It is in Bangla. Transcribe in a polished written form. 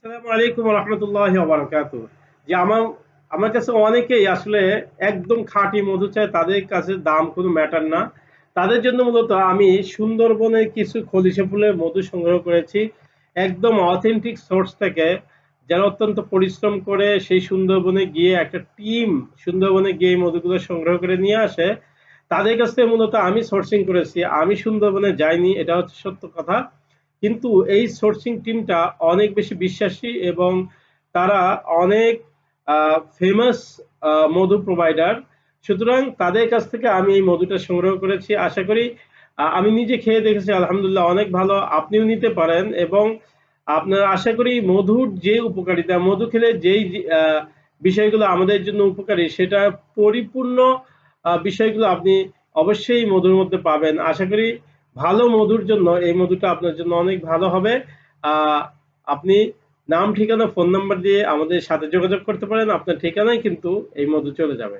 আসসালামু আলাইকুম রহমতুল্লাহি ওয়া বারাকাতুহু। যে আমার কাছে অনেকেই আসলে একদম খাঁটি মধু চায়, তাদের কাছে দাম কোনো ম্যাটার না। তাদের জন্য মূলত আমি সুন্দরবনের কিছু খলিশা ফুলের মধু সংগ্রহ করেছি একদম অথেন্টিক সোর্স থেকে, যারা অত্যন্ত পরিশ্রম করে সেই সুন্দরবনে গিয়ে একটা টিম সুন্দরবনে গিয়ে এই মধুগুলো সংগ্রহ করে নিয়ে আসে। তাদের কাছ থেকে মূলত আমি সোর্সিং করেছি। আমি সুন্দরবনে যাইনি, এটা হচ্ছে সত্য কথা। কিন্তু এই সোর্সিং টিমটা অনেক বেশি বিশ্বাসী এবং তারা অনেক ফেমাস মধু প্রোভাইডার। সুতরাং তাদের কাছ থেকে আমি এই মধুটা সংগ্রহ করেছি। আশা করি আমি নিজে খেয়ে দেখেছি, আলহামদুলিল্লাহ অনেক ভালো। আপনিও নিতে পারেন এবং আপনার আশা করি মধুর যে উপকারিতা, মধু খেলে যেই বিষয়গুলো আমাদের জন্য উপকারী সেটা পরিপূর্ণ বিষয়গুলো আপনি অবশ্যই মধুর মধ্যে পাবেন। আশা করি ভালো মধুর জন্য এই মধুটা আপনার জন্য অনেক ভালো হবে। আপনি নাম ঠিকানা ফোন নাম্বার দিয়ে আমাদের সাথে যোগাযোগ করতে পারেন, আপনার ঠিকানায় কিন্তু এই মধু চলে যাবে।